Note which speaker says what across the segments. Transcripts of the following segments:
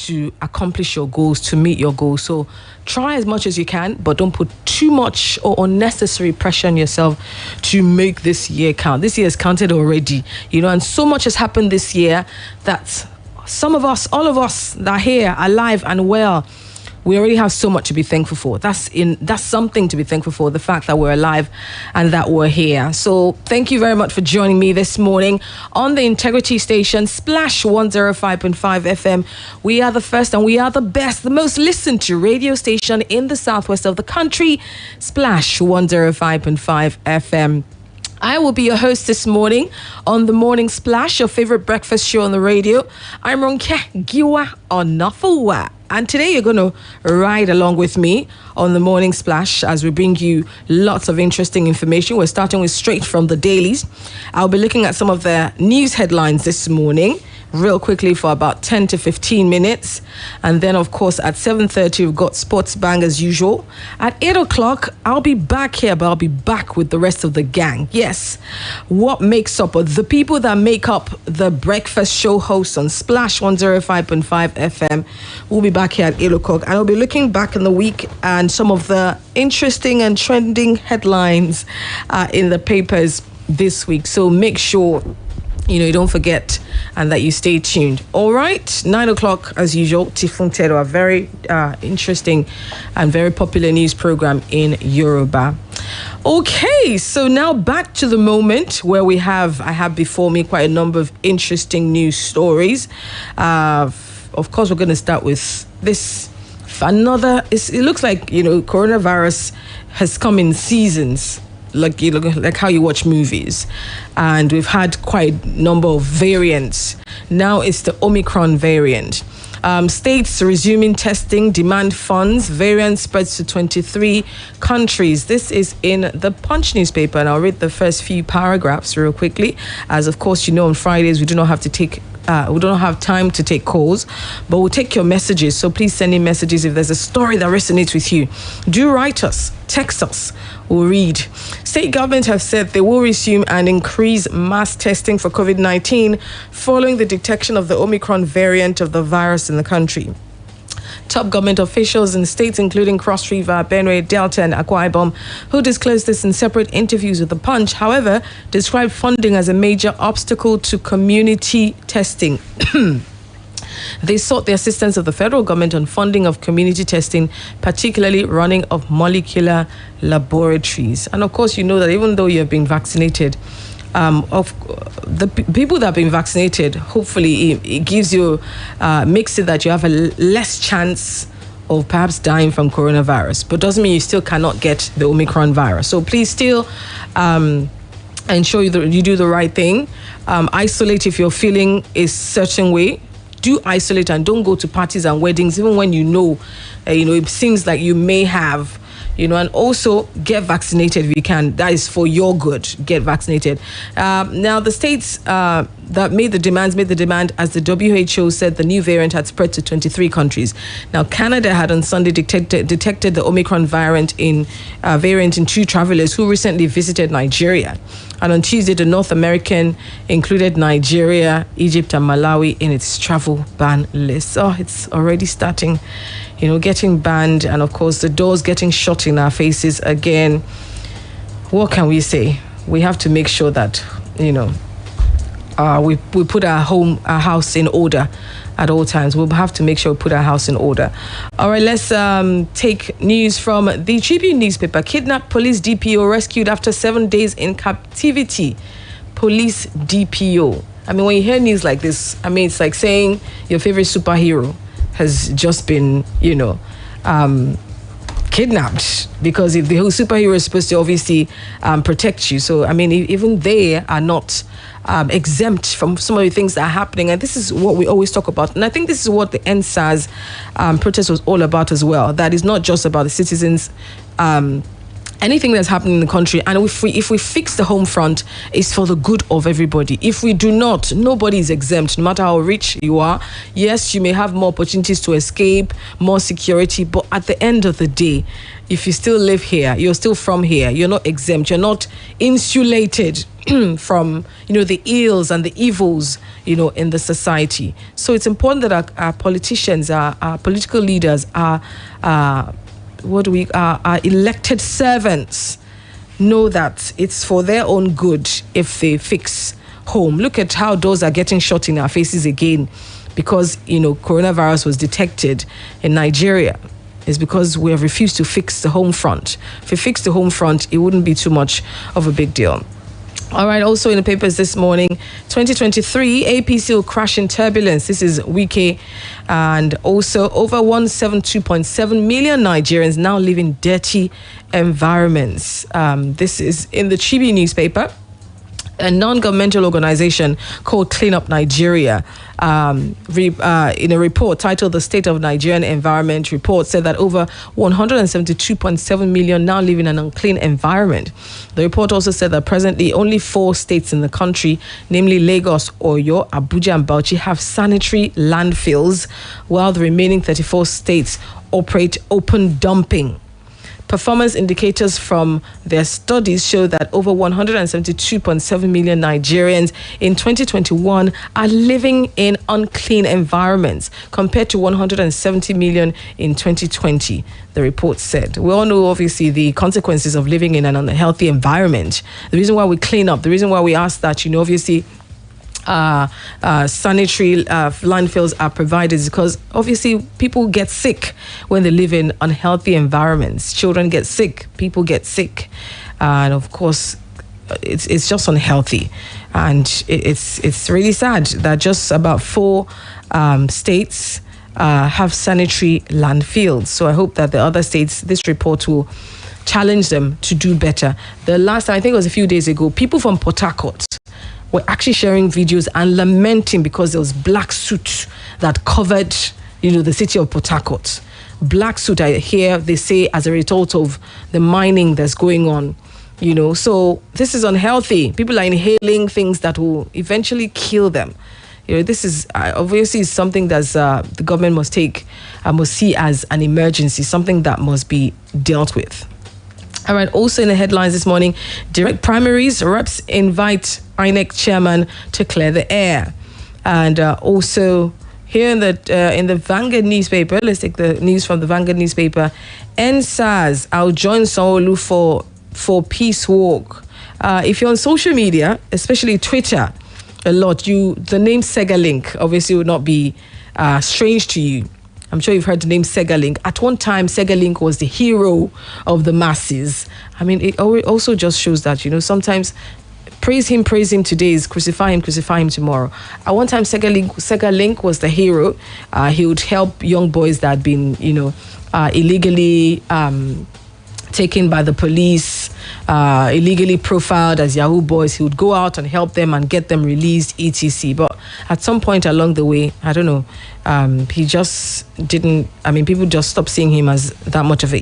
Speaker 1: to accomplish your goals, to meet your goals. So try as much as you can, but don't put too much or unnecessary pressure on yourself to make this year count. This year is counted already, and so much has happened this year that some of us, all of us that are here, alive and well, we already have so much to be thankful for. That's something to be thankful for, the fact that we're alive and that we're here. So thank you very much for joining me this morning on the Integrity Station, Splash 105.5 FM. We are the first and we are the best, the most listened to radio station in the southwest of the country, Splash 105.5 FM. I will be your host this morning on the Morning Splash, your favorite breakfast show on the radio. I'm Ronke, Giwa, Onafuwa. And today you're going to ride along with me on the Morning Splash as we bring you lots of interesting information. We're starting with straight from the dailies. I'll be looking at some of the news headlines this morning real quickly for about 10 to 15 minutes. And then, of course, at 7:30, we've got Sports Bang as usual. At 8 o'clock, I'll be back here, but I'll be back with the rest of the gang. Yes, what makes up, or the people that make up the breakfast show hosts on Splash 105.5 FM, will be back here at 8 o'clock. And I'll be looking back in the week and some of the interesting and trending headlines in the papers this week. So make sure you don't forget and that you stay tuned. All right, 9 o'clock as usual, Tifun Tedo, a very interesting and very popular news program in Yoruba. Okay, so now back to the moment where I have before me quite a number of interesting news stories. Of course, we're going to start with this. It looks like, coronavirus has come in seasons. Like how you watch movies, and we've had quite a number of variants. Now it's the Omicron variant. States resuming testing, demand funds, variant spreads to 23 countries. This is in the Punch newspaper, and I'll read the first few paragraphs real quickly. As of course, on Fridays we do not have time to take calls, but we'll take your messages. So please send in messages if there's a story that resonates with you. Do write us, text us, we'll read. State governments have said they will resume and increase mass testing for COVID-19 following the detection of the Omicron variant of the virus in the country. Top government officials in states including Cross River, Benue, Delta and Akwa Ibom, who disclosed this in separate interviews with The Punch, however, described funding as a major obstacle to community testing. They sought the assistance of the federal government on funding of community testing, particularly running of molecular laboratories. And of course, you know that even though you have been vaccinated, of the people that have been vaccinated, hopefully it gives you, makes it that you have a less chance of perhaps dying from coronavirus, but doesn't mean you still cannot get the Omicron virus. So please still ensure you do the right thing. Isolate if you're feeling a certain way. Do isolate and don't go to parties and weddings, even when it seems like you may have. And also get vaccinated if you can. That is for your good. Get vaccinated. Now, the states that made the demand, as the WHO said, the new variant had spread to 23 countries. Now, Canada had on Sunday detected the Omicron variant in two travelers who recently visited Nigeria. And on Tuesday, the North American included Nigeria, Egypt, and Malawi in its travel ban list. So it's already starting, getting banned, and of course the doors getting shut in our faces again. What can we say? We have to make sure that we put our house in order at all times. We'll have to make sure we put our house in order. All right, let's take news from the Tribune newspaper. Kidnapped police DPO rescued after 7 days in captivity. Police DPO. I mean, when you hear news like this, it's like saying your favorite superhero has just been, kidnapped, because if the whole superhero is supposed to obviously protect you. So, even they are not exempt from some of the things that are happening. And this is what we always talk about. And I think this is what the NSAS protest was all about as well. That is not just about the citizens anything that's happening in the country, and if we fix the home front, it's for the good of everybody. If we do not, nobody is exempt, no matter how rich you are. Yes, you may have more opportunities to escape, more security, but at the end of the day, if you still live here, you're still from here, you're not exempt, you're not insulated from, the ills and the evils, in the society. So it's important that our politicians, our political leaders, our elected servants know that it's for their own good if they fix home. Look at how doors are getting shut in our faces again because, coronavirus was detected in Nigeria. It's because we have refused to fix the home front. If we fix the home front, it wouldn't be too much of a big deal. All right, also in the papers this morning, 2023, APC will crash in turbulence. This is Wike. And also over 172.7 million Nigerians now live in dirty environments. This is in the Chibi newspaper. A non-governmental organization called Clean Up Nigeria, in a report titled The State of Nigerian Environment Report, said that over 172.7 million now live in an unclean environment. The report also said that presently only 4 states in the country, namely Lagos, Oyo, Abuja, and Bauchi, have sanitary landfills, while the remaining 34 states operate open dumping. Performance indicators from their studies show that over 172.7 million Nigerians in 2021 are living in unclean environments compared to 170 million in 2020, the report said. We all know, obviously, the consequences of living in an unhealthy environment. The reason why we clean up, the reason why we ask that, obviously, sanitary landfills are provided because obviously people get sick when they live in unhealthy environments. Children get sick, people get sick, and of course it's just unhealthy. And it's really sad that just about 4 states have sanitary landfills. So I hope that the other states, this report will challenge them to do better. The last time, I think it was a few days ago, people from Port Harcourt were actually sharing videos and lamenting because there was black soot that covered, the city of Port Harcourt. Black soot, I hear they say, as a result of the mining that's going on, So this is unhealthy. People are inhaling things that will eventually kill them. This is obviously something that the government must see as an emergency, something that must be dealt with. All right, also in the headlines this morning, direct primaries, reps invite INEC chairman to clear the air. And also here in the Vanguard newspaper, let's take the news from the Vanguard newspaper. NSAS, I'll join Sanwo-Olu for peace walk. If you're on social media, especially Twitter, a lot, the name Segalink obviously would not be strange to you. I'm sure you've heard the name Segalink. At one time, Segalink was the hero of the masses. I mean, it also just shows that, sometimes praise him today is crucify him tomorrow. At one time, Segalink was the hero. He would help young boys that had been, illegally taken by the police, illegally profiled as Yahoo boys. He would go out and help them and get them released, etc. But at some point along the way, I don't know, he just didn't, people just stopped seeing him as that much of a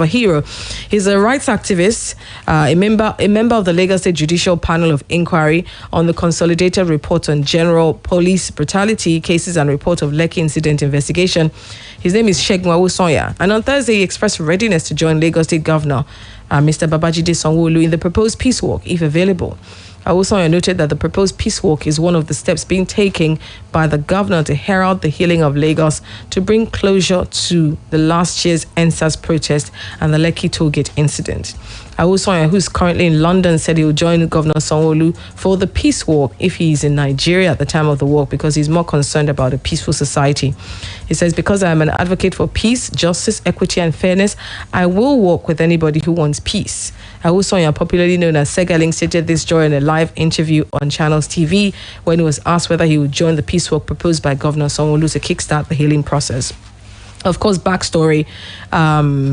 Speaker 1: hero. He's a rights activist, a member of the Lagos State Judicial Panel of Inquiry on the Consolidated Report on General Police Brutality Cases and Report of Lekki Incident Investigation. His name is Segun Awosanya. And on Thursday, he expressed readiness to join Lagos State Governor Mr. Babajide Sanwo-Olu in the proposed peace walk, if available. Awosanya noted that the proposed peace walk is one of the steps being taken by the governor to herald the healing of Lagos, to bring closure to the last year's NSAS protest and the Lekki tollgate incident. Awosanya, who's currently in London, said he will join Governor Sanwo-Olu for the peace walk if he's in Nigeria at the time of the walk, because he's more concerned about a peaceful society. He says, because I am an advocate for peace, justice, equity, and fairness, I will walk with anybody who wants peace. Awosanya, popularly known as Segalink, stated this during a live interview on Channels TV when he was asked whether he would join the peace walk proposed by Governor Sanwo-Olu to kickstart the healing process. Of course, backstory,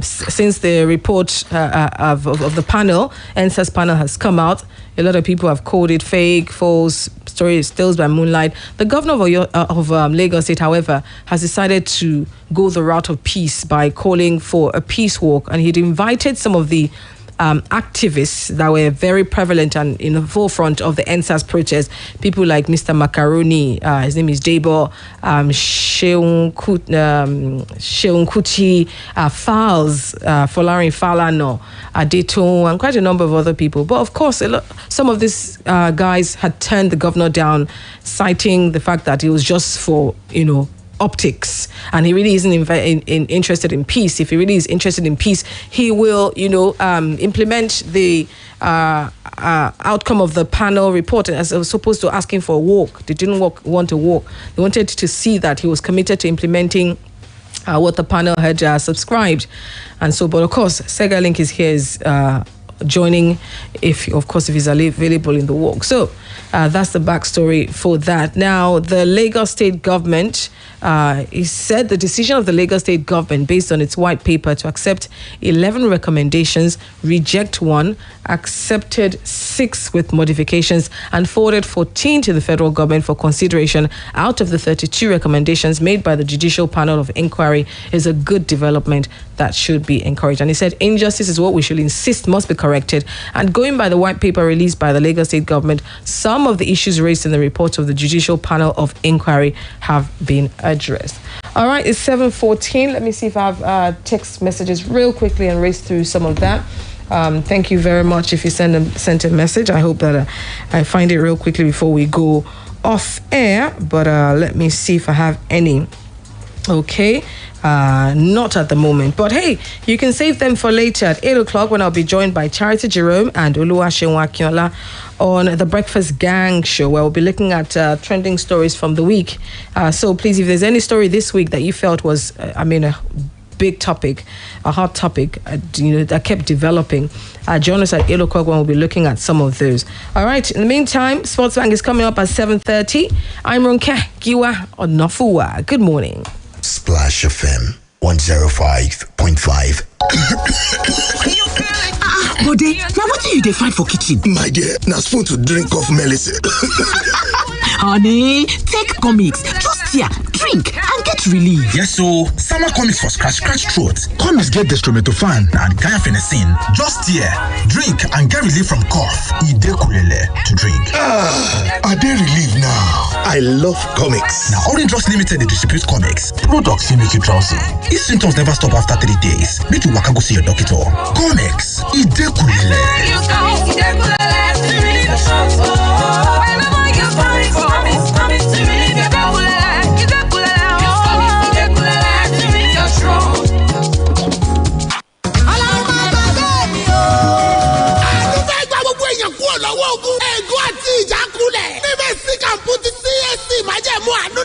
Speaker 1: since the report of the panel, NSAS panel, has come out, a lot of people have called it fake, false, stories, tales by moonlight. The governor of Lagos State, however, has decided to go the route of peace by calling for a peace walk, and he'd invited some of the activists that were very prevalent and in the forefront of the NSAS protest. People like Mr. Macaroni, his name is Debo, Sheung Kuti, Fals, Folarin Falano, Adeton, and quite a number of other people. But of course, some of these guys had turned the governor down, citing the fact that it was just for, optics, and he really isn't interested in peace. If he really is interested in peace, he will, implement the outcome of the panel report as opposed to asking for a walk. They didn't want to walk. They wanted to see that he was committed to implementing what the panel had subscribed. And so, but of course, Sega Link is here, is joining, if he's available in the walk. So that's the backstory for that. Now, the Lagos State government, he said the decision of the Lagos State government based on its white paper to accept 11 recommendations, reject 1, accepted 6 with modifications, and forwarded 14 to the federal government for consideration out of the 32 recommendations made by the Judicial Panel of Inquiry is a good development that should be encouraged. And he said injustice is what we should insist must be corrected. And going by the white paper released by the Lagos State government, some of the issues raised in the report of the Judicial Panel of Inquiry have been addressed. All right, it's 7:14. Let me see if I have text messages real quickly and race through some of that. Thank you very much if you sent a message. I hope that I find it real quickly before we go off air. But let me see if I have any. Okay. Not at the moment, but hey, you can save them for later at 8 o'clock when I'll be joined by Charity Jerome and Oluwaseun Akinola on the Breakfast Gang show, where we'll be looking at trending stories from the week. So please, if there's any story this week that you felt was, a big topic, a hot topic, that kept developing, join us at 8 o'clock when we'll be looking at some of those. All right, in the meantime, Sports Bank is coming up at 7:30. I'm Ronke, Giwa, Onafuwa. Good morning.
Speaker 2: Splash FM 105.5.
Speaker 3: Bode, now what do you find for kitchen?
Speaker 2: My dear, now spoon to drink of medicine.
Speaker 3: Honey, take comics. Just here, drink and get relief.
Speaker 4: Yes, so summer comics for scratch throat.
Speaker 2: Comics get dextromethorphan
Speaker 4: and guanfacine. Just here, drink and get relief from cough. Idekulele to drink.
Speaker 2: Are they relief now? I love comics.
Speaker 4: Now, Orange Drugs Limited, they distribute comics. Products will make you drowsy. If symptoms never stop after 3 days, make you waka go see your doctor. Comics, Idekulele.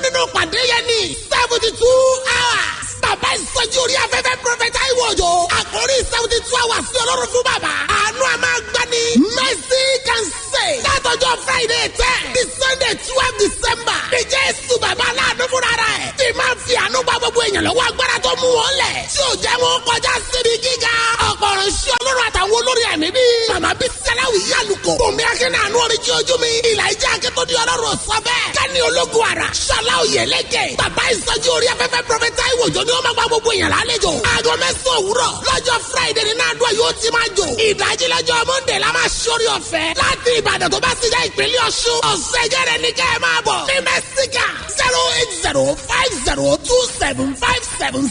Speaker 5: nínú pàdé yẹn ní 72 hours. Bàbá ìsọjí orí afẹ́fẹ́ Prophet Iwojo. Àkórí 72 hours sí Ọlọ́run fún bàbá. Àánú a máa gbá ní Mercy can save. Látọjọ́ Friday 10 di Sunday 12 December. Ní Jésù bàbá aláàánú fúnra rẹ̀. Tí máa fi àánú gba gbogbo èèyàn lọ́wọ́ agbára tó mú wọn lẹ̀. Tí ò jẹ́ wọn kọjá síbi gíga. Ọ̀pọ̀ ìránṣẹ́ Ọlọ́run àtàwọn olórí ẹ̀mí bí. Màmá bí Sẹ́láwì Yálùkò. Bùnmi Akínà àánú orin jí ojú mi. Ìlàjà Akíntúndí Ọlọ́run sọ bẹ́ẹ̀. Kẹ́ni ológun àrà. Ṣọlá Oyèlékè. Bàbá ìsọjí orí afẹ́fẹ́ Prophet Iwojo ni wọ́n máa gba gbogbo èèyàn lálejò. Aago 9 òwúrọ̀. Lọ́jọ́ Friday ní náà àdúrà yóò ti máa jò. Ìdájí lọ́jọ́ Monday la máa ṣorí ọ̀fẹ́. Láti Ìbàdàn tó bá sì jẹ́ ìpínlẹ̀ Ọ̀ṣun. Ọ̀sẹ̀ jẹ́rẹ̀ ní kẹ́ ẹ máa bọ̀. Ní Mẹ́síkà 080502757